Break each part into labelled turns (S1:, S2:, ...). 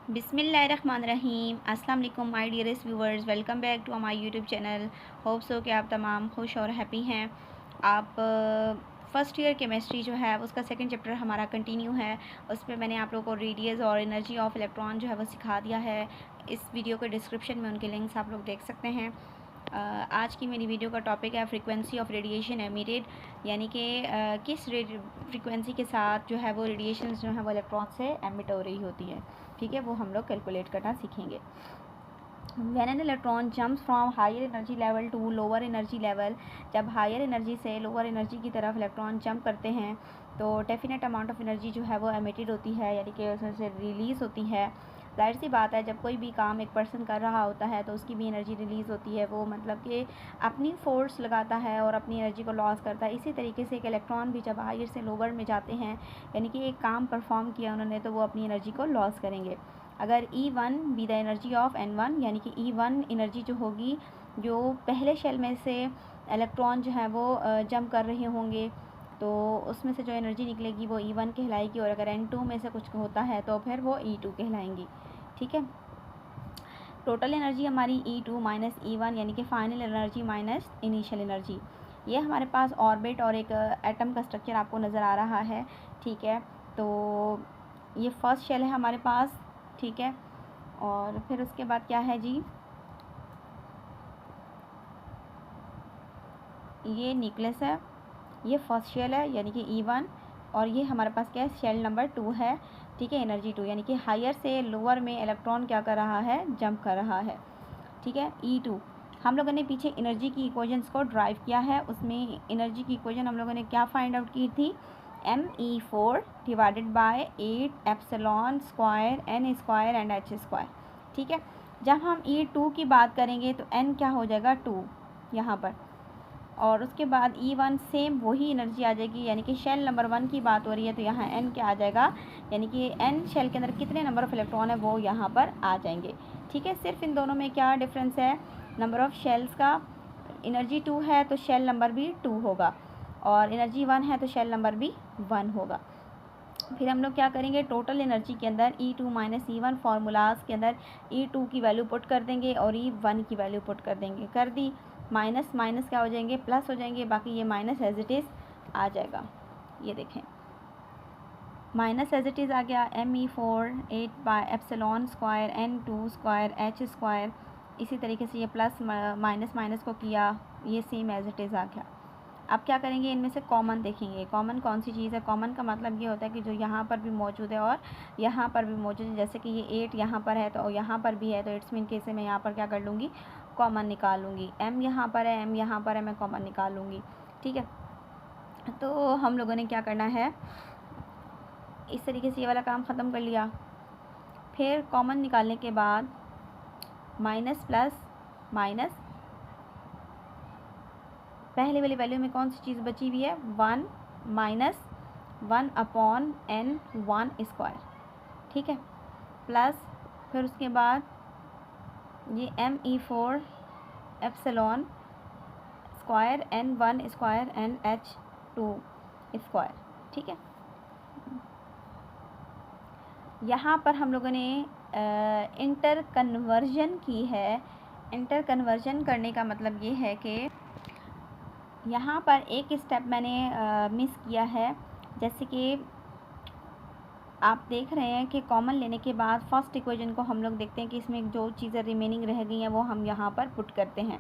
S1: बिस्मिल्लाहिर्रहमानिर्रहीम। अस्सलाम वालेकुम my dearest viewers, welcome back to my YouTube channel. Hope so कि आप तमाम खुश और हैप्पी हैं। आप फर्स्ट ईयर केमिस्ट्री जो है उसका सेकंड चैप्टर हमारा कंटिन्यू है। उस पर मैंने आप लोगों को रेडियस और एनर्जी ऑफ इलेक्ट्रॉन जो है वो सिखा दिया है। इस वीडियो के डिस्क्रिप्शन में उनके लिंक्स आप लोग देख सकते हैं। आज की मेरी वीडियो का टॉपिक है फ्रीक्वेंसी ऑफ रेडिएशन एमिटेड, यानी कि किस फ्रीक्वेंसी के साथ जो है वो रेडिएशन जो है वो इलेक्ट्रॉन से एमिट हो रही होती है। ठीक है, वो हम लोग कैलकुलेट करना सीखेंगे। When an electron jumps from higher energy level to lower energy level, जब हायर एनर्जी से लोअर एनर्जी की तरफ इलेक्ट्रॉन जंप करते हैं तो डेफिनेट अमाउंट ऑफ एनर्जी जो है वो एमिटेड होती है, यानी कि उसमें से रिलीज़ होती है। जाहिर सी बात है, जब कोई भी काम एक पर्सन कर रहा होता है तो उसकी भी एनर्जी रिलीज़ होती है। वो मतलब कि अपनी फोर्स लगाता है और अपनी एनर्जी को लॉस करता है। इसी तरीके से एक इलेक्ट्रॉन भी जब हायर से लोअर में जाते हैं, यानी कि एक काम परफॉर्म किया उन्होंने, तो वो अपनी एनर्जी को लॉस करेंगे। अगर E1 be the energy of N1, यानी कि E1 एनर्जी जो होगी, जो पहले शेल में से इलेक्ट्रॉन जो है वो जंप कर रहे होंगे, तो उसमें से जो एनर्जी निकलेगी वो E1 कहलाएगी। और अगर N2 में से कुछ होता है तो फिर वो E2 कहलाएंगी। ठीक है, टोटल एनर्जी हमारी E2 माइनस E1, यानी कि final energy minus initial energy. ये हमारे पास ऑर्बिट और एक एटम का स्ट्रक्चर आपको नज़र आ रहा है। ठीक है, तो ये फर्स्ट शेल है हमारे पास। ठीक है, और फिर उसके बाद क्या है जी, ये न्यूक्लियस है, ये फर्स्ट शेल है यानी कि E1, और ये हमारे पास क्या है, शेल नंबर 2 है। ठीक है, एनर्जी 2, यानी कि हायर से लोअर में इलेक्ट्रॉन क्या कर रहा है, जंप कर रहा है। ठीक है, E2 हम लोगों ने पीछे एनर्जी की इक्वेशंस को ड्राइव किया है। उसमें एनर्जी की इक्वेशन हम लोगों ने क्या फाइंड आउट की थी, ME4 divided by 8 epsilon square N square and H square. ठीक है, जब हम E2 की बात करेंगे तो N क्या हो जाएगा, 2 यहाँ पर, और उसके बाद E1 सेम वही एनर्जी आ जाएगी, यानी कि शेल नंबर 1 की बात हो रही है तो यहाँ N क्या आ जाएगा, यानी कि N शेल के अंदर कितने नंबर ऑफ़ इलेक्ट्रॉन है वो यहाँ पर आ जाएंगे। ठीक है, सिर्फ इन दोनों में क्या डिफरेंस है, नंबर ऑफ़ शेल्स का। एनर्जी 2 है तो शेल नंबर भी 2 होगा, और एनर्जी 1 है तो शेल नंबर भी 1 होगा। फिर हम लोग क्या करेंगे, टोटल एनर्जी के अंदर E2 माइनस E1 फार्मूलाज के अंदर E2 की वैल्यू पुट कर देंगे और E1 की वैल्यू पुट कर देंगे। कर दी, माइनस माइनस क्या हो जाएंगे, प्लस हो जाएंगे। बाकी ये माइनस एज इट इज़ आ जाएगा। ये देखें, माइनस एज इट इज़ आ गया, ME4 8 by epsilon square N2 square H square. इसी तरीके से ये प्लस माइनस माइनस को किया, ये सेम एज इट इज़ आ गया। अब क्या करेंगे, इनमें से कॉमन देखेंगे, कॉमन कौन सी चीज़ है। कॉमन का मतलब ये होता है कि जो यहाँ पर भी मौजूद है और यहाँ पर भी मौजूद है। जैसे कि ये 8 यहाँ पर है तो यहाँ पर भी है, तो इट्स मीन कैसे मैं यहाँ पर क्या कर लूँगी, कॉमन निकाल लूँगी। M यहाँ पर है, M यहाँ पर है, मैं कॉमन निकाल लूँगी। ठीक है, तो हम लोगों ने क्या करना है, इस तरीके से ये वाला काम ख़त्म कर लिया। फिर कॉमन निकालने के बाद माइनस प्लस माइनस, पहले वाली वैल्यू में कौन सी चीज़ बची हुई है, 1 माइनस 1 अपॉन N1 स्क्वायर। ठीक है, प्लस फिर उसके बाद ये ME4 epsilon square N1 square and H2 square. ठीक है, यहाँ पर हम लोगों ने इंटर कन्वर्जन की है। इंटर कन्वर्जन करने का मतलब ये है कि यहाँ पर एक स्टेप मैंने मिस किया है। जैसे कि आप देख रहे हैं कि कॉमन लेने के बाद फर्स्ट इक्वेशन को हम लोग देखते हैं कि इसमें जो चीज़ें रिमेनिंग रह गई हैं वो हम यहाँ पर पुट करते हैं।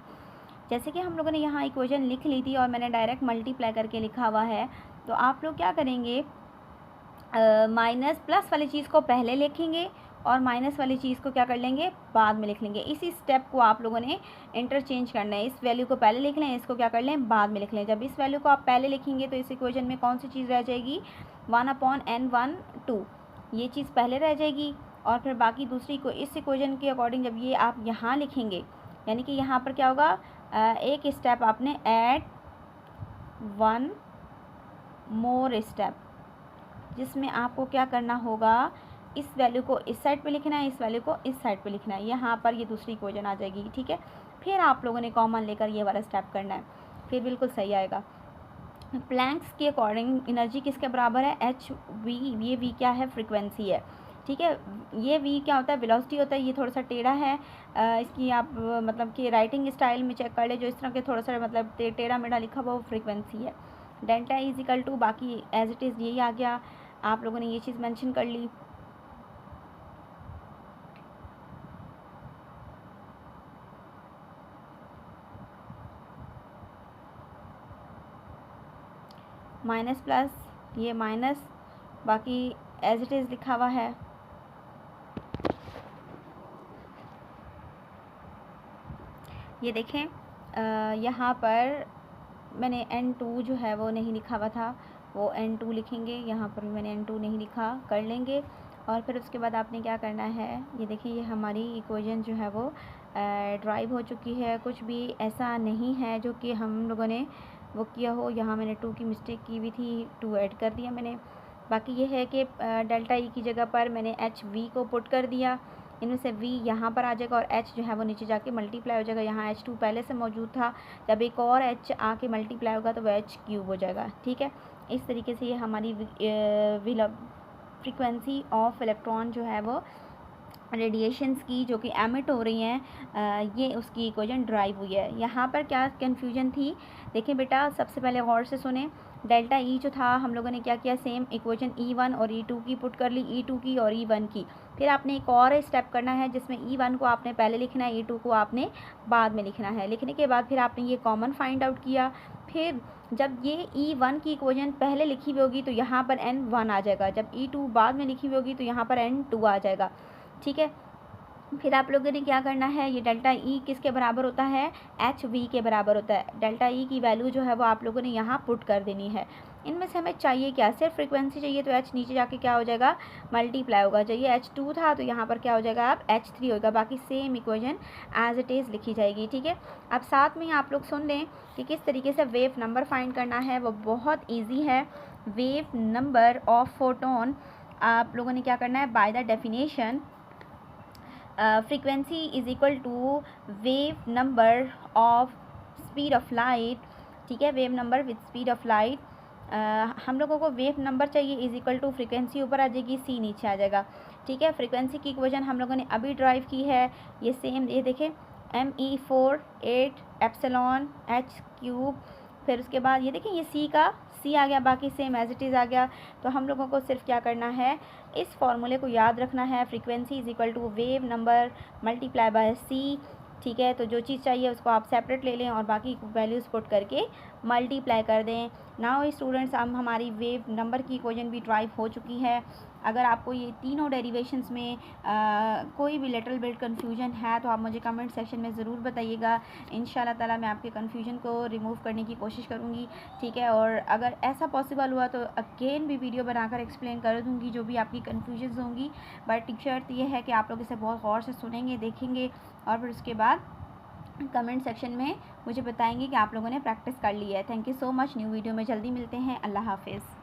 S1: जैसे कि हम लोगों ने यहाँ इक्वेशन लिख ली थी और मैंने डायरेक्ट मल्टीप्लाई करके लिखा हुआ है, तो आप लोग क्या करेंगे, माइनस प्लस वाली चीज़ को पहले लिखेंगे और माइनस वाली चीज़ को क्या कर लेंगे, बाद में लिख लेंगे। इसी स्टेप को आप लोगों ने इंटरचेंज करना है। इस वैल्यू को पहले लिख लें, इसको क्या कर लें, बाद में लिख लें। जब इस वैल्यू को आप पहले लिखेंगे तो इस इक्वेशन में कौन सी चीज़ रह जाएगी, 1 अपॉन N1 2, ये चीज़ पहले रह जाएगी। और फिर बाकी दूसरी को इस इक्वेशन के अकॉर्डिंग जब ये आप यहाँ लिखेंगे, यानी कि यहाँ पर क्या होगा, एक स्टेप आपने ऐड 1 मोर स्टेप, जिसमें आपको क्या करना होगा, इस वैल्यू को इस साइड पे लिखना है, इस वैल्यू को इस साइड पे लिखना है। यहाँ पर ये दूसरी इक्वेशन आ जाएगी। ठीक है, फिर आप लोगों ने कॉमन लेकर ये वाला स्टेप करना है, फिर बिल्कुल सही आएगा। प्लैंक्स के अकॉर्डिंग एनर्जी किसके बराबर है, HV। ये V क्या है, फ्रीक्वेंसी है। ठीक है। ये v क्या होता है, वेलोसिटी होता है। ये थोड़ा सा टेढ़ा है, इसकी आप मतलब कि राइटिंग स्टाइल में चेक कर ले, जो इस तरह के थोड़ा सा मतलब टेढ़ा मेढ़ा लिखा हुआ वो फ्रीक्वेंसी है। डेल्टा इज इक्वल टू, बाकी एज इट इज़ यही आ गया। आप लोगों ने ये चीज़ मेंशन कर ली। माइनस प्लस, ये माइनस, बाकी एज इट इज़ लिखा हुआ है। ये देखें, यहाँ पर मैंने N2 जो है वो नहीं लिखा हुआ था, वो N2 लिखेंगे। यहाँ पर भी मैंने N2 नहीं लिखा, कर लेंगे। और फिर उसके बाद आपने क्या करना है, ये देखिए ये हमारी इक्वेशन जो है वो ड्राइव हो चुकी है। कुछ भी ऐसा नहीं है जो कि हम लोगों ने वो किया हो। यहाँ मैंने 2 की मिस्टेक की हुई थी, 2 ऐड कर दिया मैंने। बाकी ये है कि डेल्टा ई की जगह पर मैंने एच वी को पुट कर दिया। इनमें से v यहाँ पर आ जाएगा और h जो है वो नीचे जाके मल्टीप्लाई हो जाएगा। यहाँ h2 पहले से मौजूद था, जब एक और h आके मल्टीप्लाई होगा तो वह h क्यूब हो जाएगा। ठीक है, इस तरीके से ये हमारी फ्रीक्वेंसी ऑफ इलेक्ट्रॉन जो है वो रेडिएशंस की जो कि एमिट हो रही हैं, ये उसकी इक्वेशन ड्राइव हुई है। यहाँ पर क्या कन्फ्यूजन थी, देखें बेटा, सबसे पहले गौर से सुने। डेल्टा ई जो था हम लोगों ने क्या किया, सेम इक्वेशन E1 और E2 की पुट कर ली, E2 की और E1 की। फिर आपने एक और स्टेप करना है जिसमें E1 को आपने पहले लिखना है, E2 को आपने बाद में लिखना है। लिखने के बाद फिर आपने ये कॉमन फाइंड आउट किया। फिर जब ये E1 की इक्वेशन पहले लिखी हुई होगी तो यहाँ पर N1 आ जाएगा, जब E2 बाद में लिखी हुई होगी तो यहाँ पर N2 आ जाएगा। ठीक है, फिर आप लोगों ने क्या करना है, ये डेल्टा ई किसके बराबर होता है, एच वी के बराबर होता है। डेल्टा ई की वैल्यू जो है वो आप लोगों ने यहाँ पुट कर देनी है। इनमें से हमें चाहिए क्या, सिर्फ फ्रीक्वेंसी चाहिए, तो एच नीचे जाके क्या हो जाएगा, मल्टीप्लाई होगा। चाहिए H2 था तो यहाँ पर क्या हो जाएगा, आप H3 होगा। बाकी same equation as it is लिखी जाएगी। ठीक है, अब साथ में आप लोग सुन लें कि किस तरीके से वेव नंबर फाइंड करना है, वो बहुत ईजी है। वेव नंबर ऑफ फोटोन आप लोगों ने क्या करना है, by the definition frequency is equal to wave number of speed of light. ठीक है, wave number with speed of light. हम लोगों को वेव नंबर चाहिए इज इक्वल टू फ्रीक्वेंसी ऊपर आ जाएगी, सी नीचे आ जाएगा। ठीक है, फ्रीक्वेंसी की इक्वेशन हम लोगों ने अभी ड्राइव की है, ये सेम, ये देखें, ME4 8 एप्सिलॉन h क्यूब। फिर उसके बाद ये देखें, ये सी का सी आ गया, बाकी सेम एज इट इज़ आ गया। तो हम लोगों को सिर्फ क्या करना है, इस फॉर्मूले को याद रखना है, frequency is equal to wave number multiply by C. ठीक है, तो जो चीज़ चाहिए उसको आप सेपरेट ले लें और बाकी वैल्यूज़ पुट करके मल्टीप्लाई कर दें। नाउ स्टूडेंट्स, हम हमारी वेव नंबर की इक्वेशन भी ड्राइव हो चुकी है। अगर आपको ये तीनों डेरिवेशंस में कोई भी लिटिल बिट कन्फ्यूजन है तो आप मुझे कमेंट सेक्शन में ज़रूर बताइएगा। इंशाल्लाह ताला मैं आपके कन्फ्यूजन को रिमूव करने की कोशिश करूँगी। ठीक है, और अगर ऐसा पॉसिबल हुआ तो अगेन भी वीडियो बनाकर एक्सप्लेन कर दूँगी जो भी आपकी कन्फ्यूजन होंगी। बट शर्त ये है कि आप लोग इसे बहुत गौर से सुनेंगे, देखेंगे और फिर उसके बाद कमेंट सेक्शन में मुझे बताएंगे कि आप लोगों ने प्रैक्टिस कर ली है। Thank you so much. New video में जल्दी मिलते हैं। अल्लाह हाफिज़।